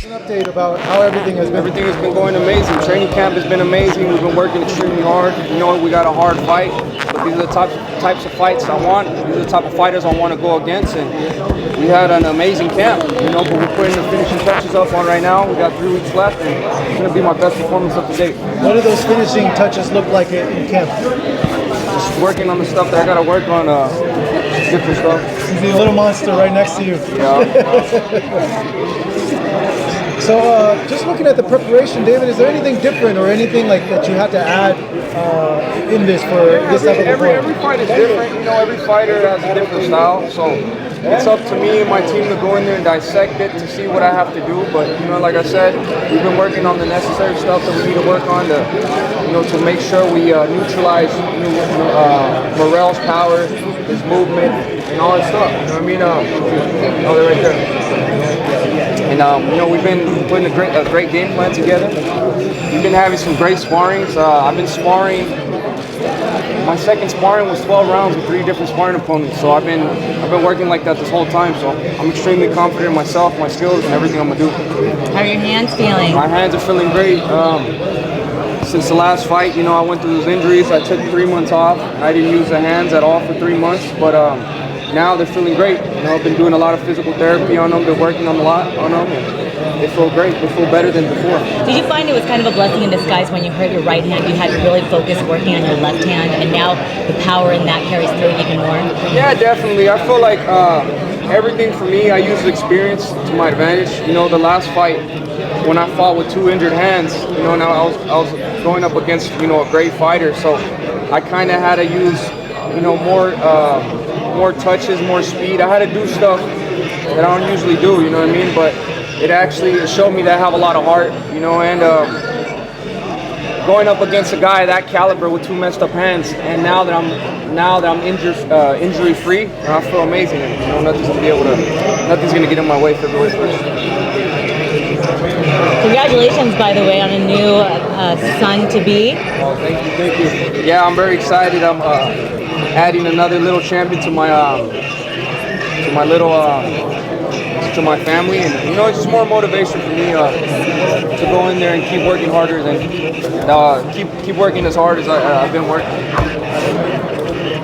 An update about how everything has been. Everything has been going amazing. Training camp has been amazing. We've been working extremely hard. You know, we got a hard fight, but these are the types of fights I want. These are the type of fighters I want to go against, and we had an amazing camp. You know, but we're putting the finishing touches up on right now. We got 3 weeks left, and it's going to be my best performance up to date. What do those finishing touches look like in camp? Just working on the stuff that I got to work on. Different stuff. He's a little monster right next to you. Yeah. So, just looking at the preparation, David, is there anything different or anything like that you had to add in this for this type of every fight is different. You know, every fighter has a different style. So it's up to me and my team to go in there and dissect it to see what I have to do. But you know, like I said, we've been working on the necessary stuff that we need to work on to, you know, to make sure we neutralize Morrell's power, his movement, and all that stuff. You know what I mean? Oh, they're right there. And you know, we've been putting a great game plan together. We've been having some great sparrings. I've been sparring. My second sparring was 12 rounds with 3 different sparring opponents. So I've been working like that this whole time. So I'm extremely confident in myself, my skills, and everything I'm gonna do. How are your hands feeling? My hands are feeling great. Since the last fight, you know, I went through those injuries. I took 3 months off. I didn't use the hands at all for 3 months, but now they're feeling great. You know, I've been doing a lot of physical therapy on them. Been working on a lot on them. And they feel great. They feel better than before. Did you find it was kind of a blessing in disguise when you hurt your right hand? You had to really focus working on your left hand, and now the power in that carries through even more? Yeah, definitely. I feel like everything for me, I use experience to my advantage. You know, the last fight, when I fought with 2 injured hands, you know, now I was going up against, you know, a great fighter. So I kind of had to use, you know, more touches, more speed. I had to do stuff that I don't usually do, you know what I mean? But it actually showed me that I have a lot of heart, you know, and going up against a guy that caliber with 2 messed up hands, and now that I'm injury free, I feel amazing. You know, nothing's gonna get in my way February 1st. Congratulations, by the way, on a new son to be. Oh, thank you. Yeah, I'm very excited. I'm adding another little champion to my to my family, and you know, it's just more motivation for me to go in there and keep working harder and keep working as hard as I've been working.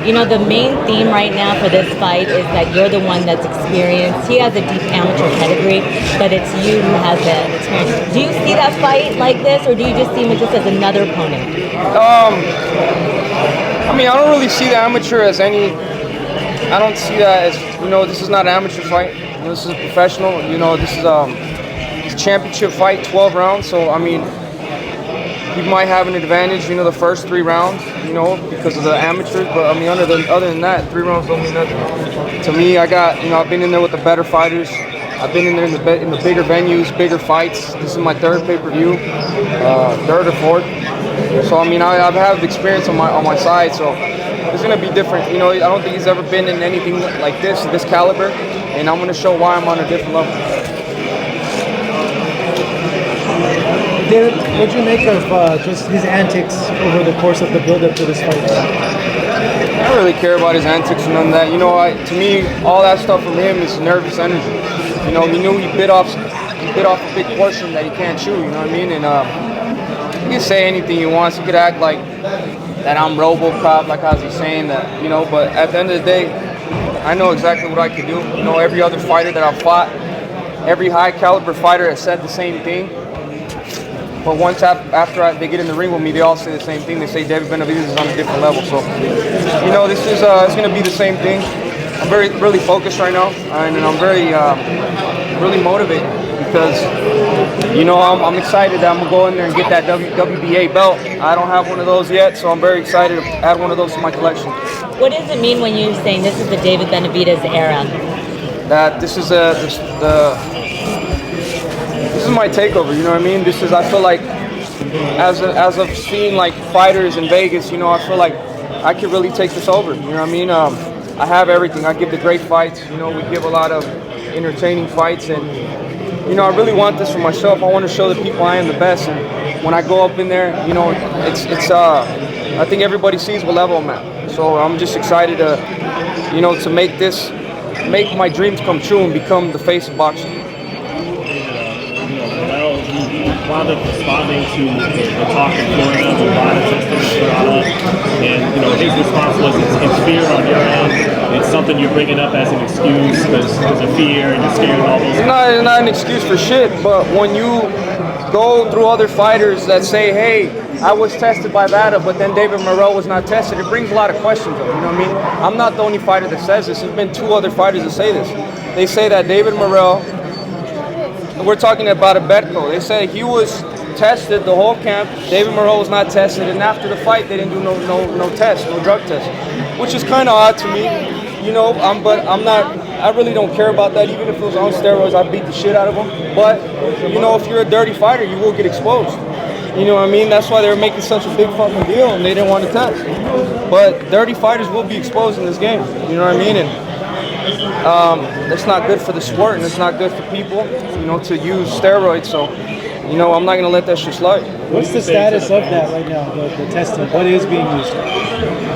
You know, the main theme right now for this fight is that you're the one that's experienced. He has a deep amateur pedigree, but it's you who has the experience. Do you see that fight like this, or do you just see him just as another opponent? I mean, I don't really see the amateur as any. I don't see that as, you know, this is not an amateur fight. You know, this is a professional. You know, this is it's a championship fight, 12 rounds. So I mean, he might have an advantage, you know, the first 3 rounds, you know, because of the amateurs. But I mean, other than that, 3 rounds don't mean nothing. To me, I've been in there with the better fighters. I've been in there in the bigger venues, bigger fights. This is my 3rd pay-per-view, 3rd or 4th. So I mean, I have experience on my side. So it's gonna be different. You know, I don't think he's ever been in anything like this caliber, and I'm gonna show why I'm on a different level. David, what do you make of just his antics over the course of the build-up to this fight? I don't really care about his antics and none of that. You know, to me, all that stuff from him is nervous energy. You know, he knew he bit off a big portion that he can't chew. You know what I mean? And he can say anything he wants. He could act like that I'm RoboCop, like I was saying that. You know, but at the end of the day, I know exactly what I can do. You know, every other fighter that I've fought, every high-caliber fighter has said the same thing. But once after they get in the ring with me, they all say the same thing. They say David Benavidez is on a different level. So, you know, this is it's going to be the same thing. I'm really focused right now, and I'm very really motivated because, you know, I'm excited that I'm going to go in there and get that WBA belt. I don't have one of those yet, so I'm very excited to add one of those to my collection. What does it mean when you're saying this is the David Benavidez era? That this is this is my takeover, you know what I mean? I feel like, as of seeing like fighters in Vegas, you know, I feel like I could really take this over, you know what I mean? I have everything. I give the great fights, you know, we give a lot of entertaining fights, and, you know, I really want this for myself. I want to show the people I am the best, and when I go up in there, you know, I think everybody sees what level I'm at. So I'm just excited to, you know, to make my dreams come true and become the face of boxing. wound up responding to the talk in Florida with a lot of testing brought up, and his response was it's fear on your end. It's something you're bringing up as an excuse because of fear and you're scared of all those. It's not an excuse for shit, but when you go through other fighters that say, hey, I was tested by VADA, but then David Morrell was not tested, it brings a lot of questions up, you know what I mean? I'm not the only fighter that says this. There's been 2 other fighters that say this. They say that David Morrell, we're talking about a Betco, they say he was tested the whole camp, David Morrell was not tested, and after the fight they didn't do no test, no drug test, which is kind of odd to me, but I really don't care about that. Even if it was on steroids, I'd beat the shit out of him. But, if you're a dirty fighter, you will get exposed. You know what I mean? That's why they were making such a big fucking deal and they didn't want to test. But dirty fighters will be exposed in this game. You know what I mean? And it's not good for the sport and it's not good for people, to use steroids. So, I'm not going to let that shit slide. What's the status of that right now, the testing? What is being used?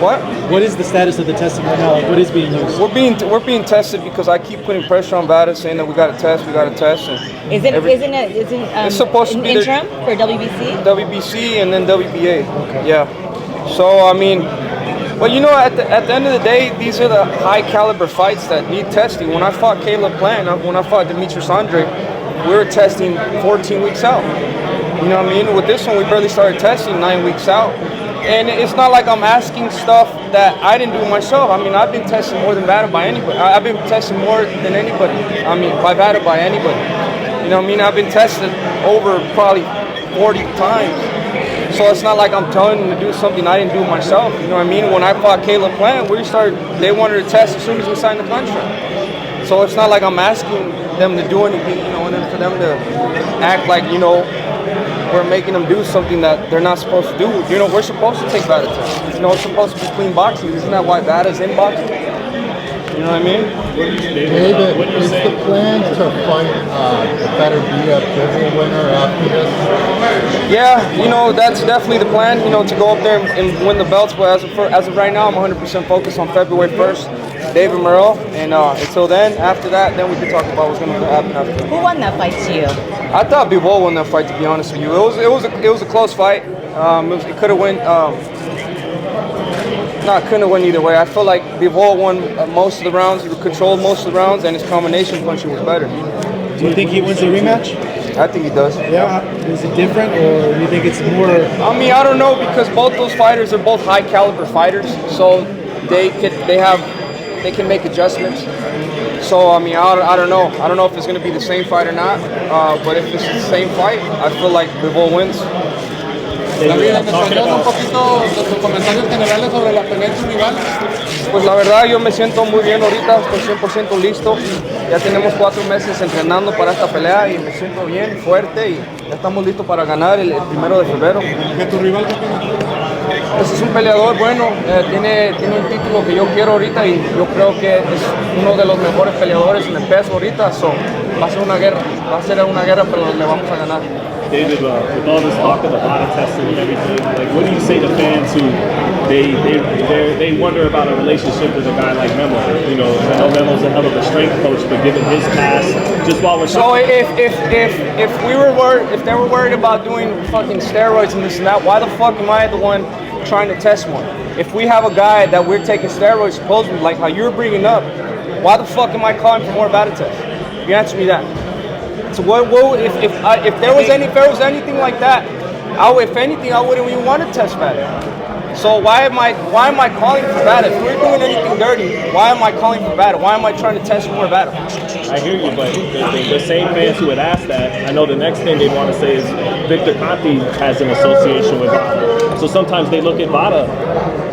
What? What is the status of the testing right now? Like, what is being used? We're being tested because I keep putting pressure on VADA saying that we got to test. And Isn't it's supposed to be interim for WBC? WBC and then WBA. Okay. Yeah. So, at the end of the day, these are the high caliber fights that need testing. When I fought Caleb Plant, when I fought Demetrius Andre, we were testing 14 weeks out. You know what I mean? With this one, we barely started testing 9 weeks out. And it's not like I'm asking stuff that I didn't do myself. I've been tested more than VADA by anybody. I've been tested more than anybody. By VADA by anybody. You know what I mean? I've been tested over probably 40 times. So it's not like I'm telling them to do something I didn't do myself. You know what I mean? When I fought Caleb Plant, they wanted to test as soon as we signed the contract. So it's not like I'm asking them to do anything, and then for them to act like, we're making them do something that they're not supposed to do. We're supposed to take VADA tests. It's supposed to be clean boxing. Isn't that why VADA's in boxing? You know what I mean? David, is the plan to fight the better BF winner after this? Yeah, that's definitely the plan, to go up there and win the belts. But as of right now, I'm 100% focused on February 1st, David Morrell. And until then, after that, then we can talk about what's going to happen after. Who won that fight to you? I thought Bivol won that fight, to be honest with you. It was a close fight. It could have went. Couldn't have won either way. I feel like Bivol won most of the rounds. He controlled most of the rounds, and his combination punching was better. Do you think he wins the rematch? I think he does. Yeah. Is it different, or do you think it's more? I don't know, because both those fighters are both high caliber fighters, so they can make adjustments. So I don't know. I don't know if it's going to be the same fight or not. But if it's the same fight, I feel like Bivol wins. David, ¿me podrías un poquito de tus comentarios generales sobre la pelea de tu rival? Pues la verdad yo me siento muy bien ahorita, estoy 100% listo. Ya tenemos 4 meses entrenando para esta pelea y me siento bien, fuerte y ya estamos listos para ganar el 1 de febrero. ¿De tu rival qué opinas? Pues es un peleador bueno, tiene un título que yo quiero ahorita y yo creo que es uno de los mejores peleadores en el peso ahorita. So, va a ser una guerra, pero le vamos a ganar. David, with all this talk of the body testing and everything, like, what do you say to fans who they wonder about a relationship with a guy like Memo? I know Memo's a hell of a strength coach, but given his past, just while we're so if they were worried about doing fucking steroids and this and that, why the fuck am I the one trying to test more? If we have a guy that we're taking steroids supposedly, like how you're bringing up, why the fuck am I calling for more VADA tests? You answer me that. So if there was anything like that, if anything, I wouldn't even want to test VADA. So why am I calling for VADA? If we're doing anything dirty, why am I calling for VADA? Why am I trying to test more VADA? I hear you, but the same fans who would ask that, I know the next thing they'd want to say is Victor Conti has an association with VADA. So sometimes they look at VADA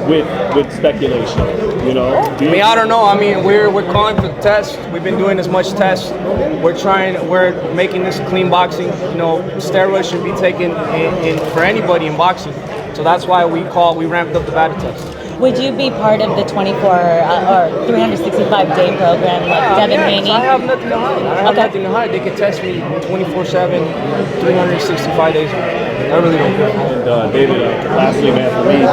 with speculation, I don't know. We're calling for the test. We've been doing as much tests. We're making this clean boxing. Steroids should be taken in for anybody in boxing. So that's why we ramped up the VADA test. Would you be part of the 24 or 365-day program like Devin Haney? I have nothing to hide. Nothing to hide. They can test me 24/7, 365 days. I really don't care. And David, lastly, man, for me,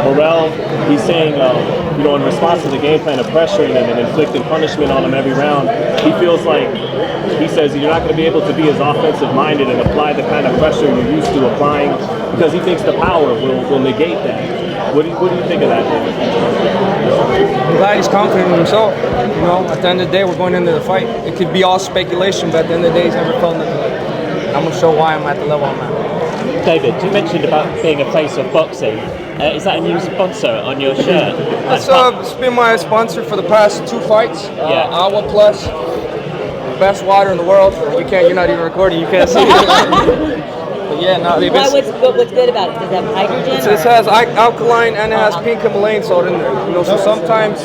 Morrell, he's saying, in response to the game plan of pressuring him and inflicting punishment on him every round, he feels like he says you're not going to be able to be as offensive minded and apply the kind of pressure you're used to applying because he thinks the power will negate that. What do you think of that, David? I'm glad he's confident in himself. You know, at the end of the day, we're going into the fight. It could be all speculation, but at the end of the day, he's never felt nothing like that. I'm going to show why I'm at the level I'm at. David, you mentioned about being a face of boxing. Is that a new sponsor on your shirt? It's been my sponsor for the past 2 fights. Agua Plus, best water in the world. You're not even recording. You can't see it. But yeah, no. What's good about it? Does it have hydrogen? It has alkaline and it has pink Himalayan salt in there. You know, so sometimes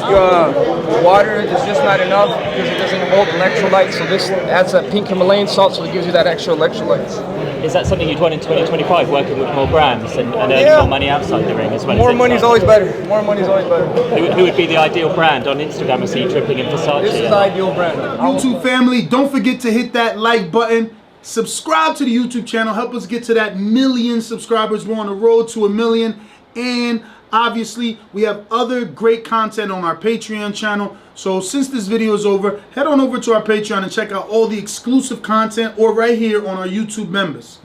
water is just not enough because it doesn't hold electrolytes. So this adds that pink Himalayan salt, so it gives you that extra electrolytes. Is that something you'd want in 2025, working with more brands and earning more money outside the ring as well? More money is always better. More money is always better. Who would be the ideal brand on Instagram? I see you dripping in Versace. This is the ideal brand. YouTube family, don't forget to hit that like button. Subscribe to the YouTube channel. Help us get to that 1 million subscribers. We're on the road to 1 million. And obviously, we have other great content on our Patreon channel. So since this video is over, head on over to our Patreon and check out all the exclusive content or right here on our YouTube members.